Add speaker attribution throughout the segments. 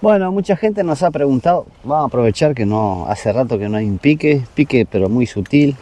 Speaker 1: Bueno, mucha gente nos ha preguntado, vamos a aprovechar que no hace rato que no hay un pique pero muy sutil,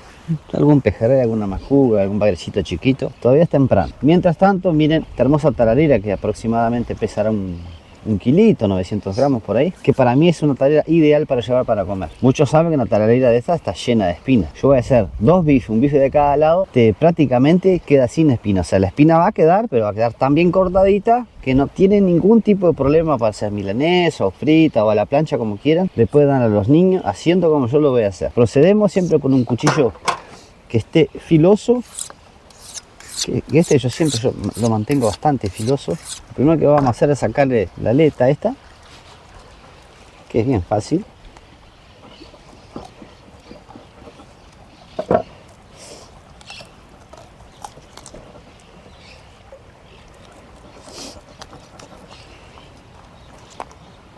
Speaker 1: algún pejerrey, alguna majuga, algún bagrecito chiquito, todavía es temprano. Mientras tanto, miren esta hermosa tararira que aproximadamente pesará un kilito, 900 gramos por ahí, que para mí es una tararira ideal para llevar para comer. Muchos saben que una tararira de esta está llena de espinas. Yo voy a hacer dos bifes, un bife de cada lado, prácticamente queda sin espina. O sea, la espina va a quedar, pero va a quedar tan bien cortadita que no tiene ningún tipo de problema para hacer milanesa o frita o a la plancha, como quieran. Le pueden dar a los niños haciendo como yo lo voy a hacer. Procedemos siempre con un cuchillo que esté filoso, que yo siempre lo mantengo bastante filoso. Lo primero que vamos a hacer es sacarle la aleta esta, que es bien fácil.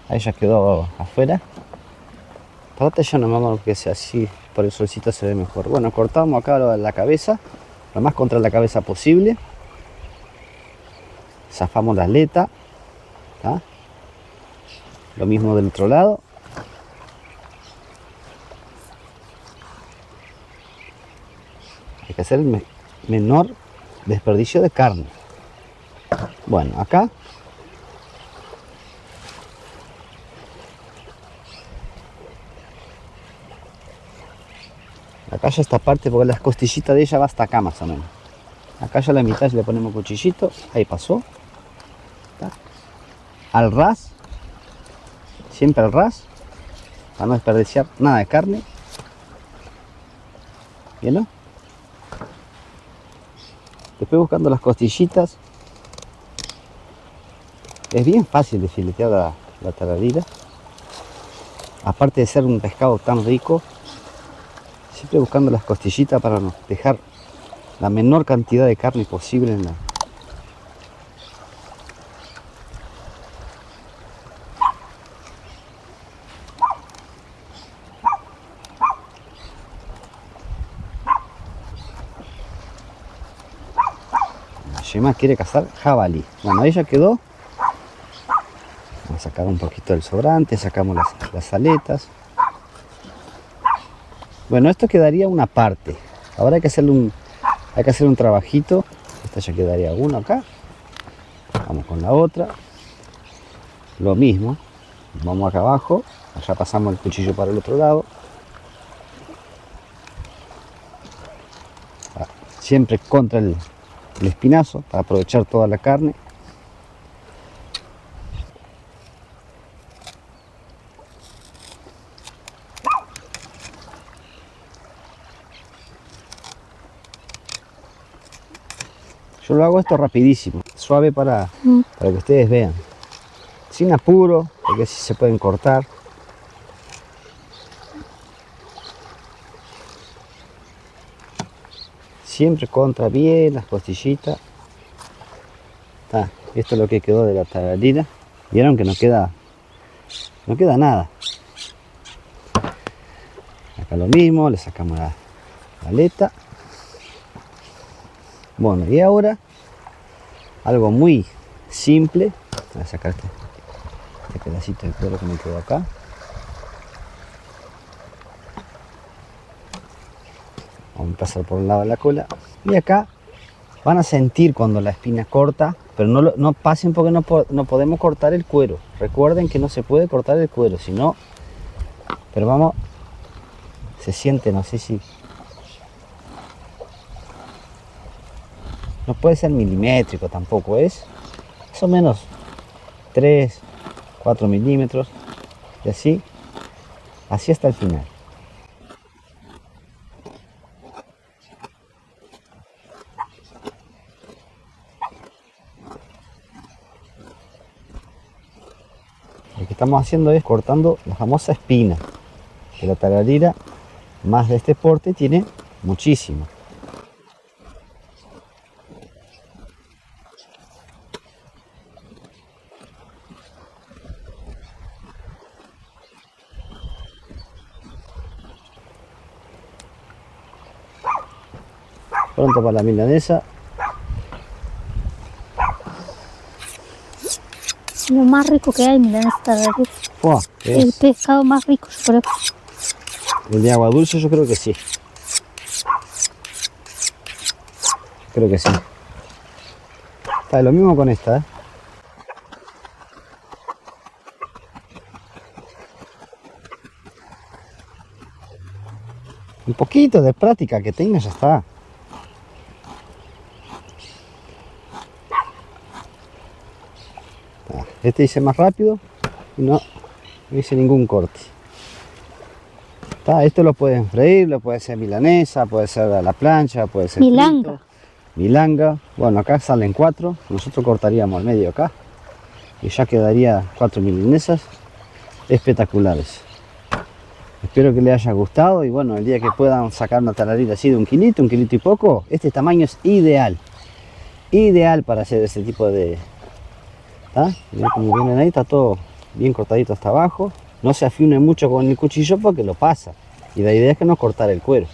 Speaker 1: Ahí ya quedó afuera. Aparte ya no me hago que sea así, por el solcito se ve mejor. Bueno, cortamos acá la cabeza, lo más contra la cabeza posible. Zafamos la aleta, ¿tá? Lo mismo del otro lado. Hay que hacer el menor desperdicio de carne. Bueno, acá ya esta parte, porque las costillitas de ella va hasta acá más o menos. Acá ya la mitad le ponemos cuchillito, ahí pasó. ¿Tá? Al ras, siempre al ras, para no desperdiciar nada de carne. ¿Bien, no? Después, buscando las costillitas, es bien fácil de filetear la tararira. Aparte de ser un pescado tan rico, siempre buscando las costillitas para no dejar la menor cantidad de carne posible en la... Gemma quiere cazar jabalí. Bueno, ahí ya quedó. Vamos a sacar un poquito del sobrante, sacamos las aletas. Bueno, esto quedaría una parte. Ahora hay que hacer un trabajito. Esta ya quedaría uno acá. Vamos con la otra. Lo mismo. Vamos acá abajo. Allá pasamos el cuchillo para el otro lado. Siempre contra el espinazo para aprovechar toda la carne. Yo lo hago esto rapidísimo, suave para que ustedes vean. Sin apuro, porque así se pueden cortar. Siempre contra bien las costillitas. Esto es lo que quedó de la tararira. Vieron que no queda nada. Acá lo mismo, le sacamos la aleta. Bueno, y ahora algo muy simple. Voy a sacar este pedacito de cuero que me quedó acá. Vamos a pasar por un lado de la cola. Y acá van a sentir cuando la espina corta, pero no pasen porque no podemos cortar el cuero. Recuerden que no se puede cortar el cuero, sino... Pero vamos, se siente, no sé si... No puede ser milimétrico tampoco, es más o menos 3, 4 milímetros. Y así hasta el final. Lo que estamos haciendo es cortando la famosa espina, que la tararira más de este porte tiene muchísimo. Pronto para la milanesa.
Speaker 2: Lo más rico que hay, milanesa de res.
Speaker 1: Buah,
Speaker 2: El pescado más rico, yo creo.
Speaker 1: el de agua dulce yo creo que sí. Creo que sí. Está lo mismo con esta, ¿eh? Un poquito de práctica que tenga, ya está. Este hice más rápido y no hice ningún corte. Esto lo pueden freír, lo puede ser milanesa, puede ser a la plancha, puede ser
Speaker 2: Milanga.
Speaker 1: frito, milanga. Bueno, acá salen 4, nosotros cortaríamos al medio acá y ya quedaría 4 milanesas espectaculares. Espero que les haya gustado y bueno, el día que puedan sacar una talarita así de 1 kilito y poco, este tamaño es ideal. Ideal para hacer ese tipo de... Mirá como vienen ahí, está todo bien cortadito hasta abajo. No se afine mucho con el cuchillo porque lo pasa. Y la idea es que no cortar el cuero.